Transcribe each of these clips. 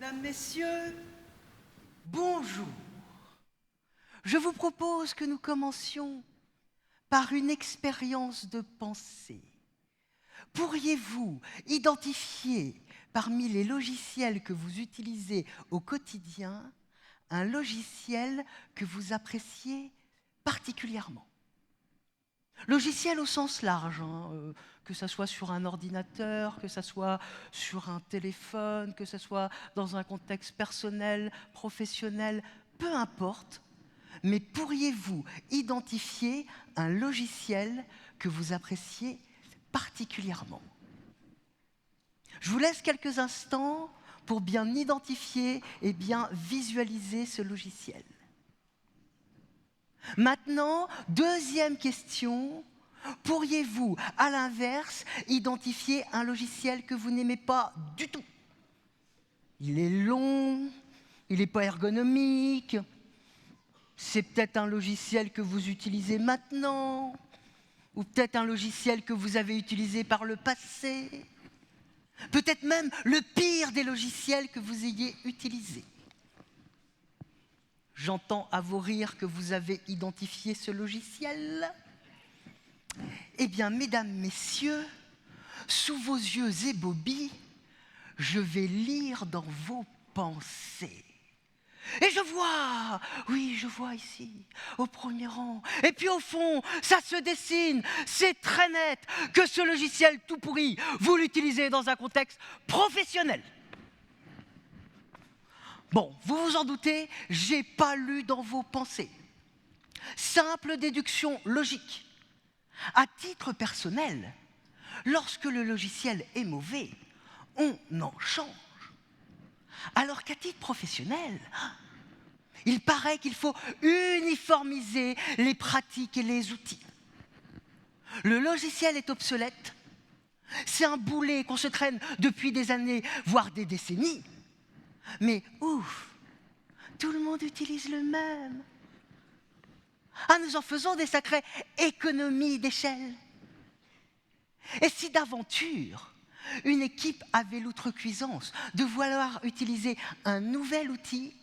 Mesdames, Messieurs, bonjour. Je vous propose que nous commencions par une expérience de pensée. Pourriez-vous identifier parmi les logiciels que vous utilisez au quotidien un logiciel que vous appréciez particulièrement? Logiciel au sens large, que ce soit sur un ordinateur, que ce soit sur un téléphone, que ce soit dans un contexte personnel, professionnel, peu importe. Mais pourriez-vous identifier un logiciel que vous appréciez particulièrement? Je vous laisse quelques instants pour bien identifier et bien visualiser ce logiciel. Maintenant, deuxième question, pourriez-vous, à l'inverse, identifier un logiciel que vous n'aimez pas du tout? Il est long, il n'est pas ergonomique, c'est peut-être un logiciel que vous utilisez maintenant, ou peut-être un logiciel que vous avez utilisé par le passé, peut-être même le pire des logiciels que vous ayez utilisés. J'entends à vos rires que vous avez identifié ce logiciel. Eh bien, mesdames, messieurs, sous vos yeux ébobis, je vais lire dans vos pensées. Et je vois, oui, je vois ici, au premier rang. Et puis au fond, ça se dessine, c'est très net que ce logiciel tout pourri, vous l'utilisez dans un contexte professionnel. Bon, vous vous en doutez, j'ai pas lu dans vos pensées. Simple déduction logique. À titre personnel, lorsque le logiciel est mauvais, on en change. Alors qu'à titre professionnel, il paraît qu'il faut uniformiser les pratiques et les outils. Le logiciel est obsolète. C'est un boulet qu'on se traîne depuis des années, voire des décennies. Mais ouf, tout le monde utilise le même. Ah, nous en faisons des sacrées économies d'échelle. Et si d'aventure, une équipe avait l'outrecuidance de vouloir utiliser un nouvel outil,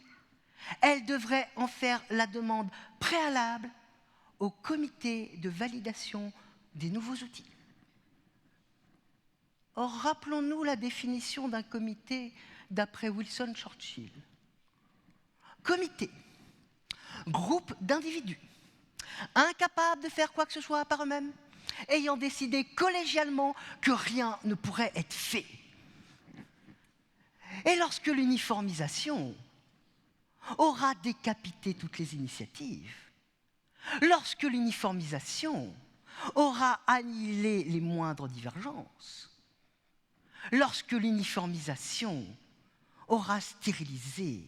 elle devrait en faire la demande préalable au comité de validation des nouveaux outils. Or, rappelons-nous la définition d'un comité d'après Winston Churchill. Comité, groupe d'individus, incapables de faire quoi que ce soit par eux-mêmes, ayant décidé collégialement que rien ne pourrait être fait. Et lorsque l'uniformisation aura décapité toutes les initiatives, lorsque l'uniformisation aura annihilé les moindres divergences, lorsque l'uniformisation aura stérilisé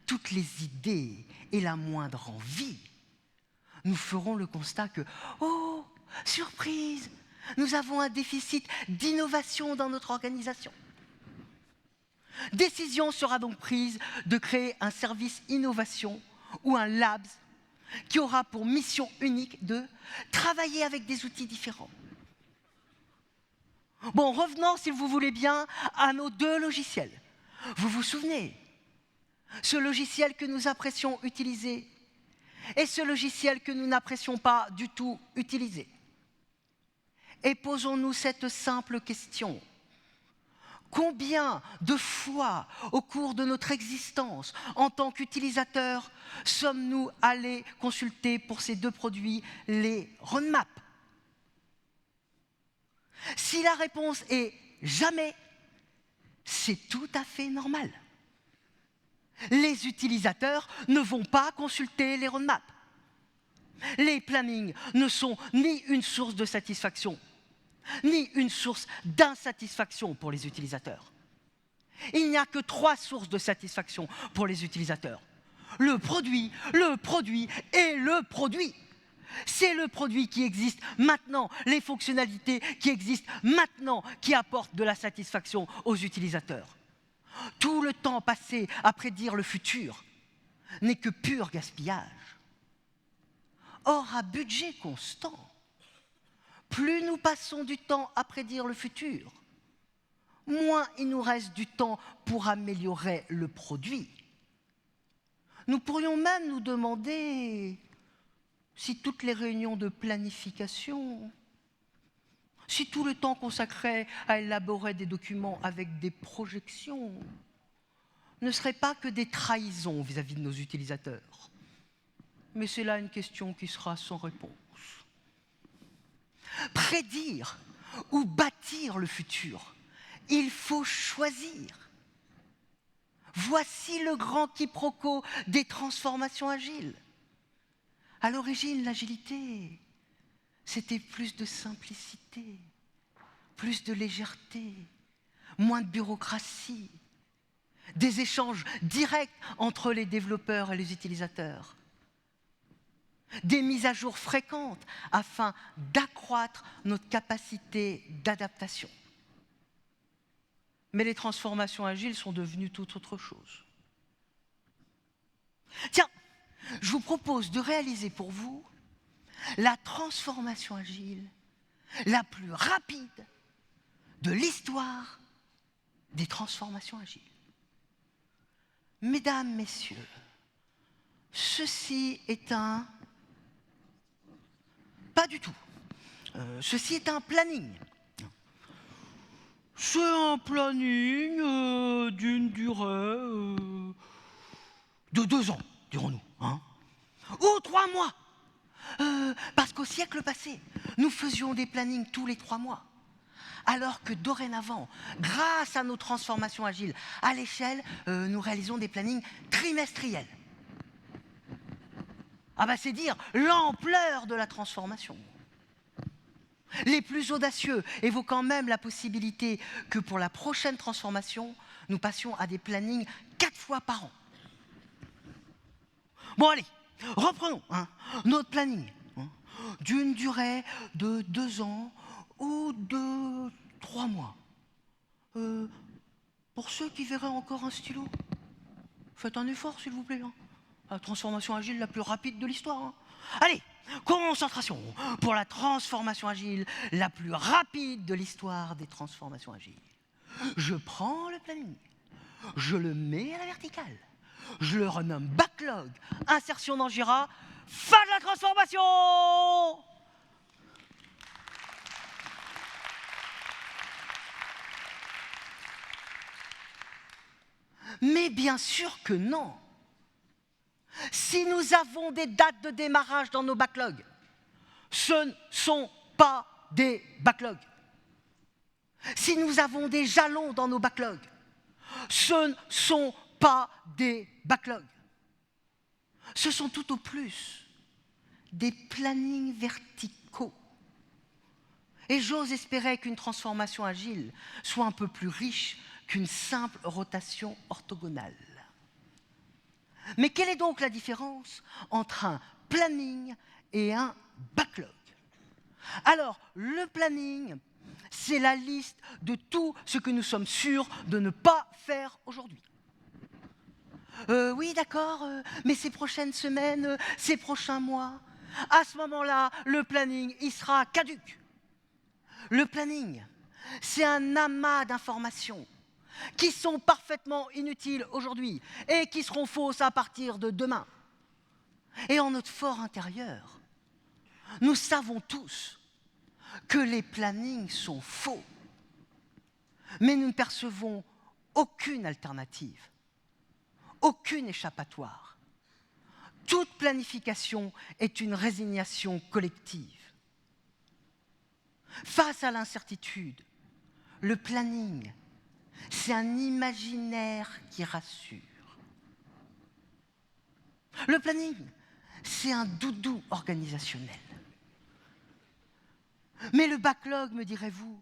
toutes les idées et la moindre envie, nous ferons le constat que, oh, surprise, nous avons un déficit d'innovation dans notre organisation. Décision sera donc prise de créer un service innovation ou un labs qui aura pour mission unique de travailler avec des outils différents. Bon, revenons, si vous voulez bien, à nos deux logiciels. Vous vous souvenez, ce logiciel que nous apprécions utiliser et ce logiciel que nous n'apprécions pas du tout utiliser. Et posons-nous cette simple question. Combien de fois, au cours de notre existence, en tant qu'utilisateurs, sommes-nous allés consulter pour ces deux produits les roadmaps? Si la réponse est jamais, c'est tout à fait normal. Les utilisateurs ne vont pas consulter les roadmaps. Les plannings ne sont ni une source de satisfaction, ni une source d'insatisfaction pour les utilisateurs. Il n'y a que 3 sources de satisfaction pour les utilisateurs. Le produit et le produit. C'est le produit qui existe maintenant, les fonctionnalités qui existent maintenant qui apportent de la satisfaction aux utilisateurs. Tout le temps passé à prédire le futur n'est que pur gaspillage. Or, à budget constant, plus nous passons du temps à prédire le futur, moins il nous reste du temps pour améliorer le produit. Nous pourrions même nous demander si toutes les réunions de planification, si tout le temps consacré à élaborer des documents avec des projections ne serait pas que des trahisons vis-à-vis de nos utilisateurs. Mais c'est là une question qui sera sans réponse. Prédire ou bâtir le futur, il faut choisir. Voici le grand quiproquo des transformations agiles. À l'origine, l'agilité, c'était plus de simplicité, plus de légèreté, moins de bureaucratie, des échanges directs entre les développeurs et les utilisateurs, des mises à jour fréquentes afin d'accroître notre capacité d'adaptation. Mais les transformations agiles sont devenues tout autre chose. Tiens, je vous propose de réaliser pour vous la transformation agile la plus rapide de l'histoire des transformations agiles. Mesdames, Messieurs, ceci est un... Pas du tout. Ceci est un planning. C'est un planning d'une durée de 2 ans, dirons-nous. Hein, ou 3 mois. Parce qu'au siècle passé, nous faisions des plannings tous les 3 mois. Alors que dorénavant, grâce à nos transformations agiles à l'échelle, nous réalisons des plannings trimestriels. Ah ben c'est dire l'ampleur de la transformation. Les plus audacieux évoquant même la possibilité que pour la prochaine transformation, nous passions à des plannings 4 fois par an. Bon allez, reprenons notre planning d'une durée de 2 ans ou de 3 mois. Pour ceux qui verraient encore un stylo, faites un effort s'il vous plaît. La transformation agile la plus rapide de l'histoire. Allez, concentration pour la transformation agile la plus rapide de l'histoire des transformations agiles. Je prends le planning, je le mets à la verticale, je le renomme backlog, insertion dans Jira, fin de la transformation. Mais bien sûr que non. Si nous avons des dates de démarrage dans nos backlogs, ce ne sont pas des backlogs. Si nous avons des jalons dans nos backlogs, ce ne sont pas des backlogs. Ce sont tout au plus des plannings verticaux. Et j'ose espérer qu'une transformation agile soit un peu plus riche qu'une simple rotation orthogonale. Mais quelle est donc la différence entre un planning et un backlog? Alors, le planning, c'est la liste de tout ce que nous sommes sûrs de ne pas faire aujourd'hui. Oui, d'accord, mais ces prochaines semaines, ces prochains mois, à ce moment-là, le planning, il sera caduc. Le planning, c'est un amas d'informations qui sont parfaitement inutiles aujourd'hui et qui seront fausses à partir de demain. Et en notre fort intérieur, nous savons tous que les plannings sont faux, mais nous ne percevons aucune alternative, aucune échappatoire. Toute planification est une résignation collective. Face à l'incertitude, le planning, c'est un imaginaire qui rassure. Le planning, c'est un doudou organisationnel. Mais le backlog, me direz-vous,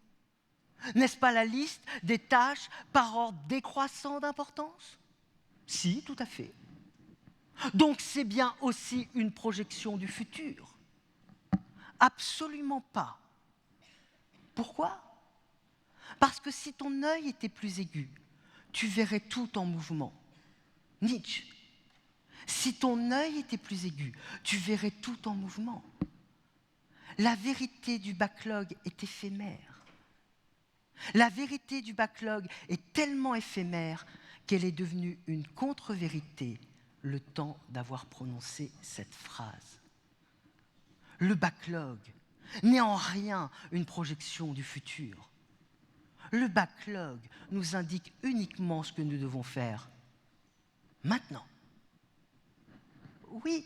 n'est-ce pas la liste des tâches par ordre décroissant d'importance? Si, tout à fait. Donc c'est bien aussi une projection du futur? Absolument pas. Pourquoi? Parce que si ton œil était plus aigu, tu verrais tout en mouvement. Nietzsche. Si ton œil était plus aigu, tu verrais tout en mouvement. La vérité du backlog est éphémère. La vérité du backlog est tellement éphémère qu'elle est devenue une contre-vérité le temps d'avoir prononcé cette phrase. Le backlog n'est en rien une projection du futur. Le backlog nous indique uniquement ce que nous devons faire maintenant. Oui,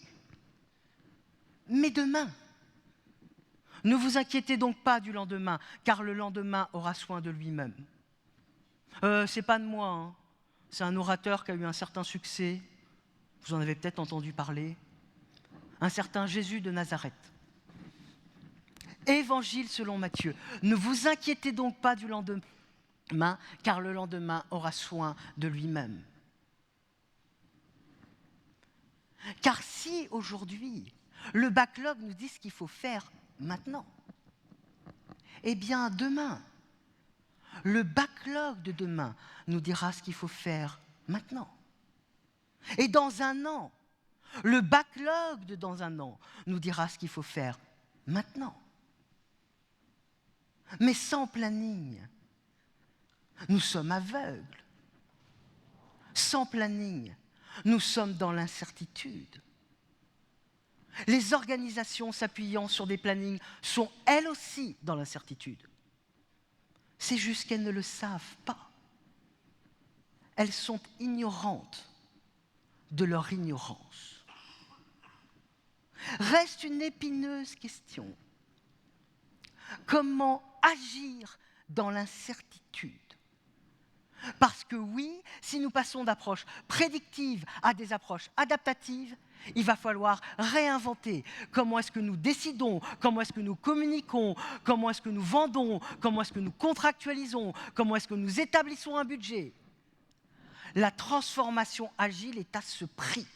mais demain. Ne vous inquiétez donc pas du lendemain, car le lendemain aura soin de lui-même. C'est pas de moi, hein. C'est un orateur qui a eu un certain succès. Vous en avez peut-être entendu parler. Un certain Jésus de Nazareth. Évangile selon Matthieu. Ne vous inquiétez donc pas du lendemain, car le lendemain aura soin de lui-même. Car si aujourd'hui, le backlog nous dit ce qu'il faut faire maintenant, eh bien demain, le backlog de demain nous dira ce qu'il faut faire maintenant. Et dans un an, le backlog de dans un an nous dira ce qu'il faut faire maintenant. Mais sans planning, nous sommes aveugles. Sans planning, nous sommes dans l'incertitude. Les organisations s'appuyant sur des plannings sont elles aussi dans l'incertitude. C'est juste qu'elles ne le savent pas. Elles sont ignorantes de leur ignorance. Reste une épineuse question. Comment agir dans l'incertitude? Parce que oui, si nous passons d'approches prédictives à des approches adaptatives, il va falloir réinventer comment est-ce que nous décidons, comment est-ce que nous communiquons, comment est-ce que nous vendons, comment est-ce que nous contractualisons, comment est-ce que nous établissons un budget. La transformation agile est à ce prix.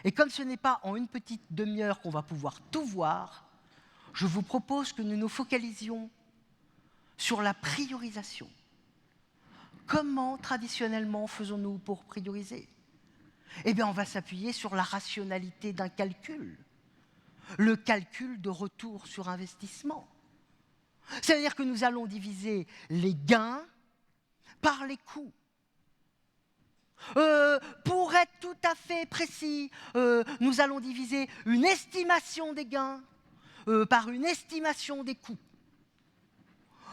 Et comme ce n'est pas en une petite demi-heure qu'on va pouvoir tout voir, je vous propose que nous nous focalisions sur la priorisation. Comment, traditionnellement, faisons-nous pour prioriser? Eh bien, on va s'appuyer sur la rationalité d'un calcul, le calcul de retour sur investissement. C'est-à-dire que nous allons diviser les gains par les coûts. Pour être tout à fait précis, nous allons diviser une estimation des gains par une estimation des coûts.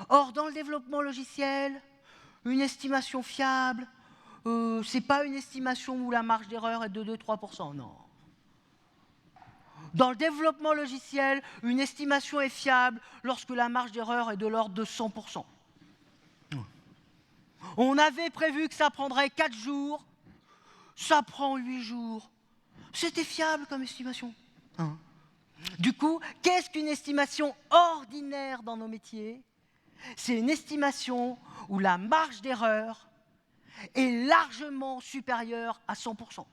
Or, dans le développement logiciel, une estimation fiable, ce n'est pas une estimation où la marge d'erreur est de 2-3%, non. Dans le développement logiciel, une estimation est fiable lorsque la marge d'erreur est de l'ordre de 100%. On avait prévu que ça prendrait 4 jours, ça prend 8 jours. C'était fiable comme estimation. Hein. Du coup, qu'est-ce qu'une estimation ordinaire dans nos métiers? C'est une estimation où la marge d'erreur est largement supérieure à 100%.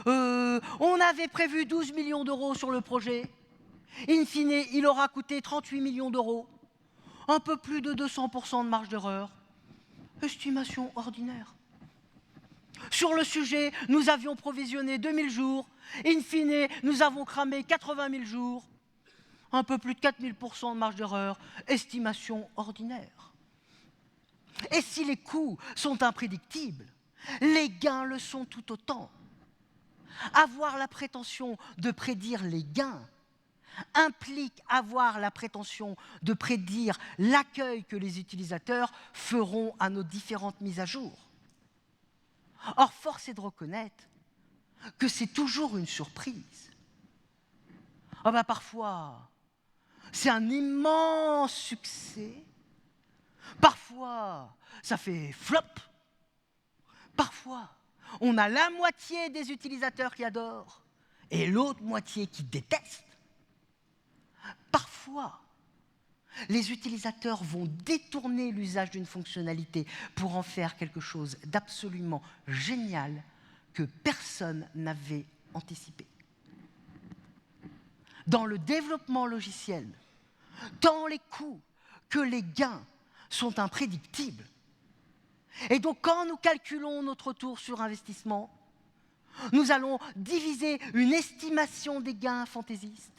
On avait prévu 12 millions d'euros sur le projet. In fine, il aura coûté 38 millions d'euros. Un peu plus de 200% de marge d'erreur. Estimation ordinaire. Sur le sujet, nous avions provisionné 2000 jours. In fine, nous avons cramé 80 000 jours. Un peu plus de 4000% de marge d'erreur. Estimation ordinaire. Et si les coûts sont imprédictibles, les gains le sont tout autant. Avoir la prétention de prédire les gains implique avoir la prétention de prédire l'accueil que les utilisateurs feront à nos différentes mises à jour. Or, force est de reconnaître que c'est toujours une surprise. Parfois, c'est un immense succès. Parfois, ça fait flop. Parfois, on a la moitié des utilisateurs qui adorent et l'autre moitié qui détestent. Parfois, les utilisateurs vont détourner l'usage d'une fonctionnalité pour en faire quelque chose d'absolument génial que personne n'avait anticipé. Dans le développement logiciel, tant les coûts que les gains sont imprédictibles. Et donc, quand nous calculons notre retour sur investissement, nous allons diviser une estimation des gains fantaisistes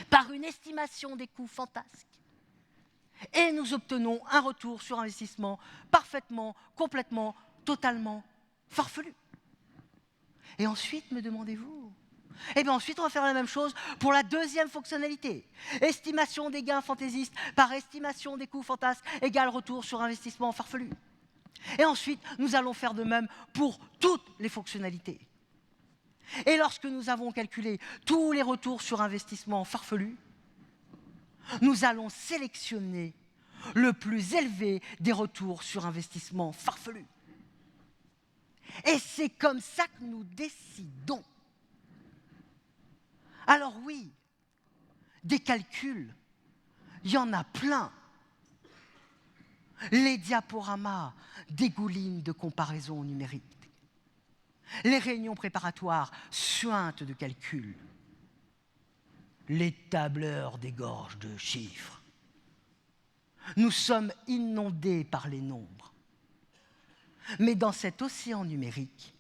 par une estimation des coûts fantasques. et nous obtenons un retour sur investissement parfaitement, complètement, totalement farfelu. Et ensuite, me demandez-vous, eh bien ensuite on va faire la même chose pour la deuxième fonctionnalité. Estimation des gains fantaisistes par estimation des coûts fantasques égale retour sur investissement farfelu. Et ensuite, nous allons faire de même pour toutes les fonctionnalités. Et lorsque nous avons calculé tous les retours sur investissement farfelus, nous allons sélectionner le plus élevé des retours sur investissement farfelus. Et c'est comme ça que nous décidons. Alors oui, des calculs, il y en a plein. Les diaporamas dégoulinent de comparaisons numériques. Les réunions préparatoires suintent de calculs. Les tableurs dégorgent de chiffres. Nous sommes inondés par les nombres. Mais dans cet océan numérique,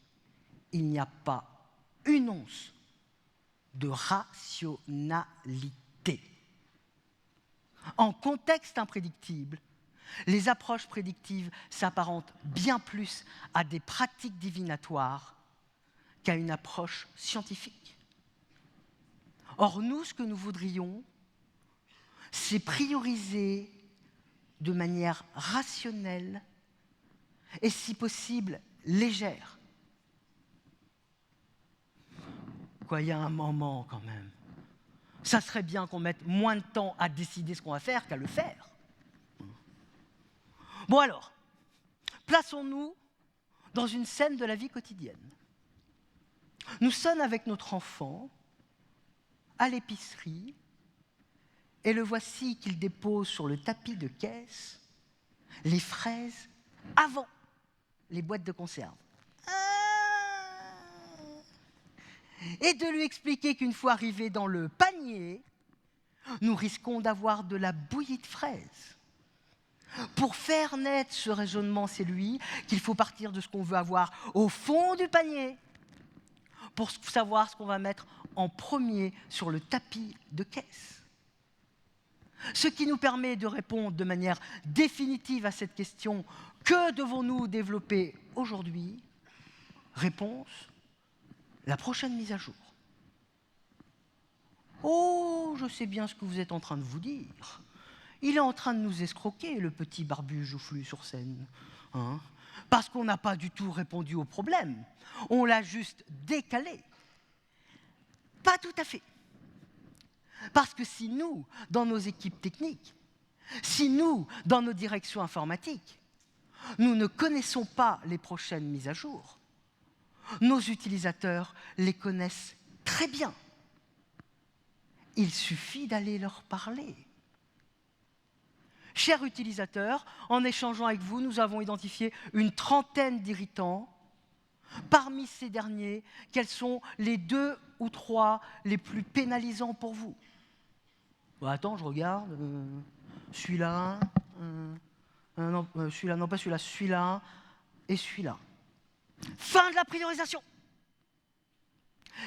il n'y a pas une once de rationalité. En contexte imprédictible, les approches prédictives s'apparentent bien plus à des pratiques divinatoires qu'à une approche scientifique. Or, nous, ce que nous voudrions, c'est prioriser de manière rationnelle et, si possible, légère. Quoi, il y a un moment quand même. Ça serait bien qu'on mette moins de temps à décider ce qu'on va faire qu'à le faire. Bon alors, plaçons-nous dans une scène de la vie quotidienne. Nous sommes avec notre enfant à l'épicerie et le voici qu'il dépose sur le tapis de caisse les fraises avant les boîtes de conserve. Et de lui expliquer qu'une fois arrivé dans le panier, nous risquons d'avoir de la bouillie de fraises. Pour faire naître ce raisonnement, c'est lui qu'il faut partir de ce qu'on veut avoir au fond du panier pour savoir ce qu'on va mettre en premier sur le tapis de caisse. Ce qui nous permet de répondre de manière définitive à cette question « Que devons-nous développer aujourd'hui ?» Réponse : la prochaine mise à jour. Oh, je sais bien ce que vous êtes en train de vous dire. Il est en train de nous escroquer, le petit barbu joufflu sur scène. Hein, parce qu'on n'a pas du tout répondu au problème. On l'a juste décalé. Pas tout à fait. Parce que si nous, dans nos équipes techniques, si nous, dans nos directions informatiques, nous ne connaissons pas les prochaines mises à jour, nos utilisateurs les connaissent très bien. Il suffit d'aller leur parler. Chers utilisateurs, en échangeant avec vous, nous avons identifié une trentaine d'irritants. Parmi ces derniers, quels sont les 2 ou 3 les plus pénalisants pour vous ? Bon, attends, je regarde. Celui-là, celui-là, non pas celui-là, celui-là et celui-là. Fin de la priorisation.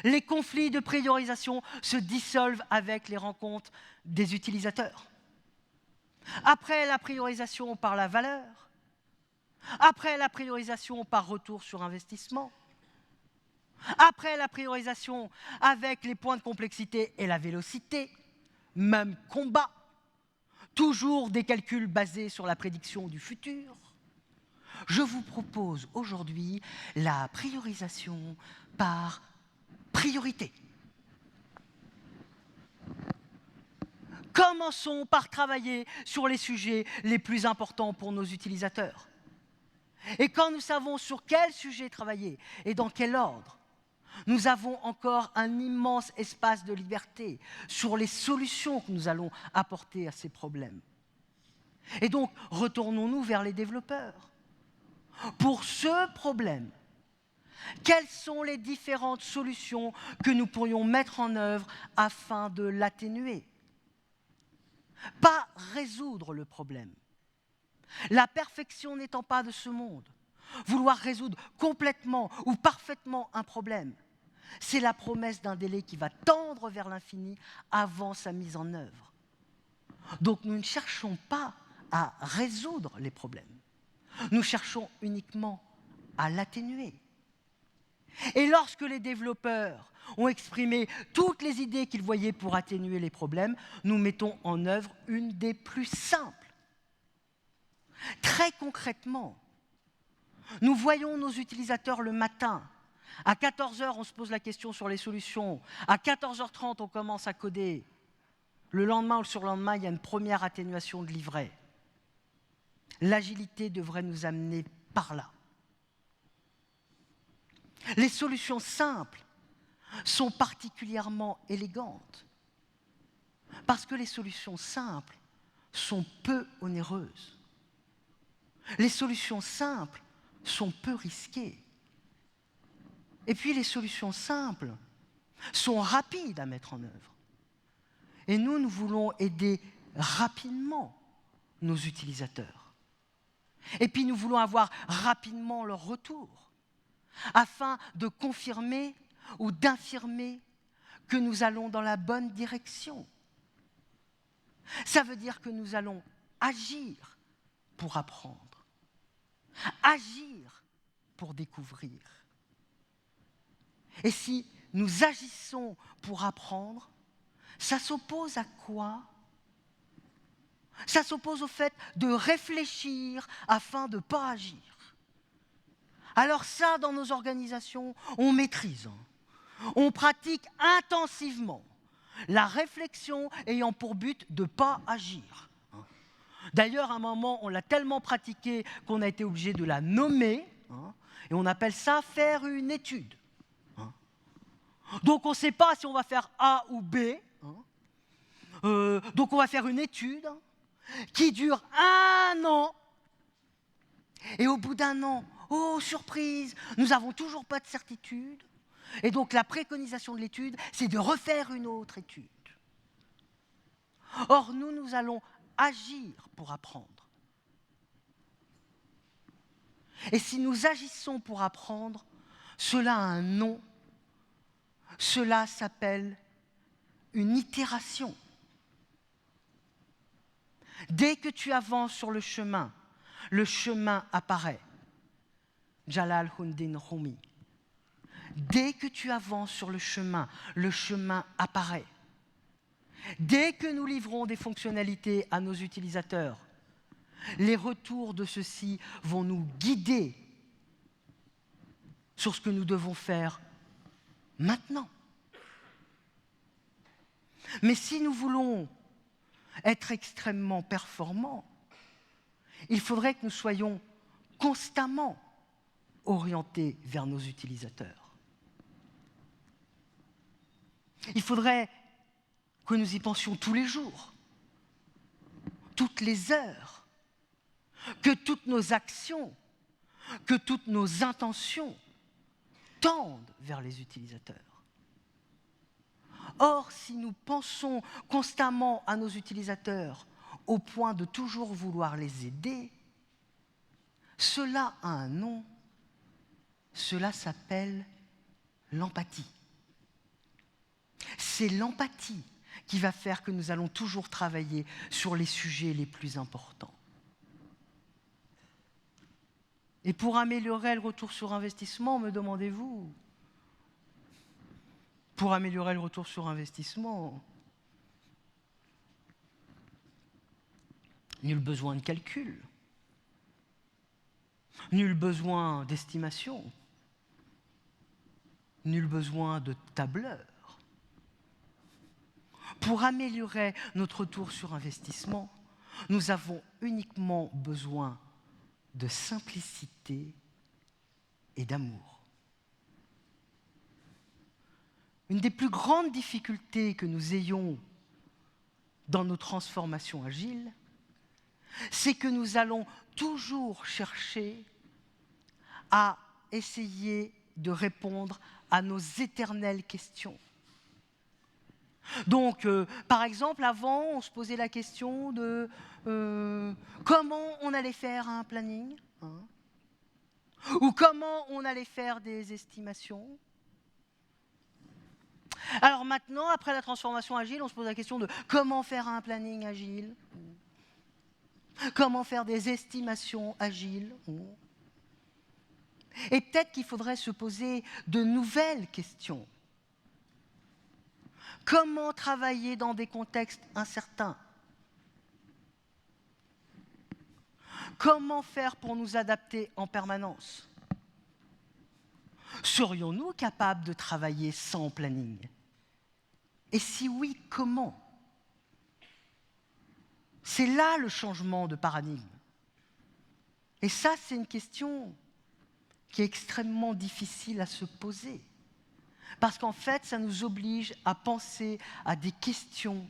Les conflits de priorisation se dissolvent avec les rencontres des utilisateurs. Après la priorisation par la valeur, après la priorisation par retour sur investissement, après la priorisation avec les points de complexité et la vélocité, même combat, toujours des calculs basés sur la prédiction du futur, je vous propose aujourd'hui la priorisation par priorité. Commençons par travailler sur les sujets les plus importants pour nos utilisateurs. Et quand nous savons sur quel sujet travailler et dans quel ordre, nous avons encore un immense espace de liberté sur les solutions que nous allons apporter à ces problèmes. Et donc, retournons-nous vers les développeurs. Pour ce problème, quelles sont les différentes solutions que nous pourrions mettre en œuvre afin de l'atténuer ? Pas résoudre le problème. La perfection n'étant pas de ce monde, vouloir résoudre complètement ou parfaitement un problème, c'est la promesse d'un délai qui va tendre vers l'infini avant sa mise en œuvre. Donc nous ne cherchons pas à résoudre les problèmes. Nous cherchons uniquement à l'atténuer. Et lorsque les développeurs ont exprimé toutes les idées qu'ils voyaient pour atténuer les problèmes, nous mettons en œuvre une des plus simples. Très concrètement, nous voyons nos utilisateurs le matin. À 14h, on se pose la question sur les solutions. À 14h30, on commence à coder. Le lendemain ou le surlendemain, il y a une première atténuation de livret. L'agilité devrait nous amener par là. Les solutions simples sont particulièrement élégantes parce que les solutions simples sont peu onéreuses. Les solutions simples sont peu risquées. Et puis les solutions simples sont rapides à mettre en œuvre. Et nous voulons aider rapidement nos utilisateurs. Et puis nous voulons avoir rapidement leur retour afin de confirmer ou d'infirmer que nous allons dans la bonne direction. Ça veut dire que nous allons agir pour apprendre, agir pour découvrir. Et si nous agissons pour apprendre, ça s'oppose à quoi? Ça s'oppose au fait de réfléchir afin de ne pas agir. Alors ça, dans nos organisations, on maîtrise, on pratique intensivement la réflexion ayant pour but de ne pas agir. D'ailleurs, à un moment, on l'a tellement pratiquée qu'on a été obligé de la nommer, et on appelle ça faire une étude. Donc on ne sait pas si on va faire A ou B, donc on va faire une étude qui dure 1 an, et au bout d'1 an, oh surprise, nous n'avons toujours pas de certitude, et donc la préconisation de l'étude, c'est de refaire une autre étude. Or, nous allons agir pour apprendre. Et si nous agissons pour apprendre, cela a un nom, cela s'appelle une itération. Dès que tu avances sur le chemin apparaît. Jalal Hundin Rumi. Dès que tu avances sur le chemin apparaît. Dès que nous livrons des fonctionnalités à nos utilisateurs, les retours de ceux-ci vont nous guider sur ce que nous devons faire maintenant. Mais si nous voulons être extrêmement performants, il faudrait que nous soyons constamment orientés vers nos utilisateurs. Il faudrait que nous y pensions tous les jours, toutes les heures, que toutes nos actions, que toutes nos intentions tendent vers les utilisateurs. Or, si nous pensons constamment à nos utilisateurs au point de toujours vouloir les aider, cela a un nom, cela s'appelle l'empathie. C'est l'empathie qui va faire que nous allons toujours travailler sur les sujets les plus importants. Et pour améliorer le retour sur investissement, me demandez-vous, pour améliorer le retour sur investissement, nul besoin de calcul, nul besoin d'estimation, nul besoin de tableur. Pour améliorer notre retour sur investissement, nous avons uniquement besoin de simplicité et d'amour. Une des plus grandes difficultés que nous ayons dans nos transformations agiles, c'est que nous allons toujours chercher à essayer de répondre à nos éternelles questions. Donc, par exemple, avant, on se posait la question de comment on allait faire un planning, ou comment on allait faire des estimations. Alors maintenant, après la transformation agile, on se pose la question de comment faire un planning agile, comment faire des estimations agiles. Et peut-être qu'il faudrait se poser de nouvelles questions. Comment travailler dans des contextes incertains? Comment faire pour nous adapter en permanence? Serions-nous capables de travailler sans planning? Et si oui, comment? C'est là le changement de paradigme. Et ça, c'est une question qui est extrêmement difficile à se poser. Parce qu'en fait, ça nous oblige à penser à des questions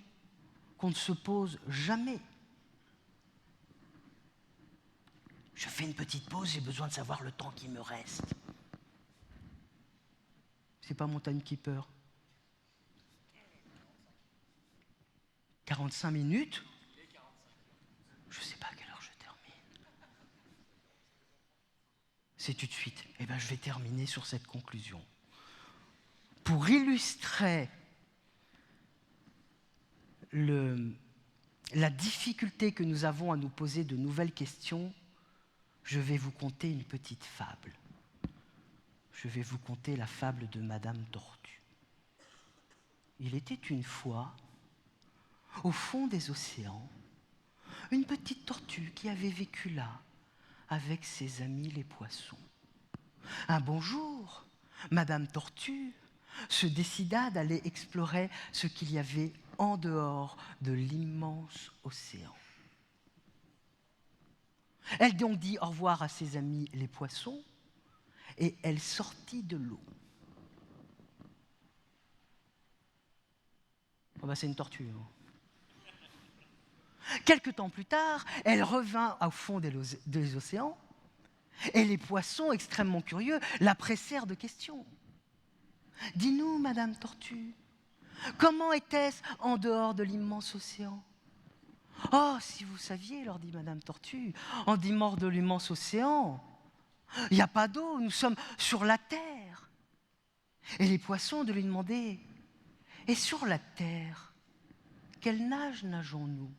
qu'on ne se pose jamais. Je fais une petite pause, j'ai besoin de savoir le temps qui me reste. C'est pas mon timekeeper. 45 minutes? Je ne sais pas à quelle heure je termine. C'est tout de suite. Eh bien, je vais terminer sur cette conclusion. Pour illustrer la difficulté que nous avons à nous poser de nouvelles questions, je vais vous conter une petite fable. Je vais vous conter la fable de Madame Tortue. Il était une fois, au fond des océans, une petite tortue qui avait vécu là, avec ses amis les poissons. Un bon jour, Madame Tortue se décida d'aller explorer ce qu'il y avait en dehors de l'immense océan. Elle donc dit au revoir à ses amis les poissons et elle sortit de l'eau. Oh ben c'est une tortue. Hein. Quelque temps plus tard, elle revint au fond des océans et les poissons, extrêmement curieux, la pressèrent de questions. « Dis-nous, Madame Tortue, comment était-ce en dehors de l'immense océan ?»« Oh, si vous saviez, leur dit Madame Tortue, en dehors de l'immense océan, il n'y a pas d'eau, nous sommes sur la terre. » Et les poissons de lui demander, « Et sur la terre, quelle nage nageons-nous ?»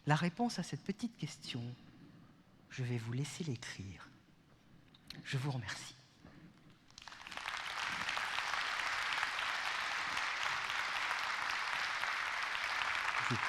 La réponse à cette petite question, je vais vous laisser l'écrire. Je vous remercie. Je vous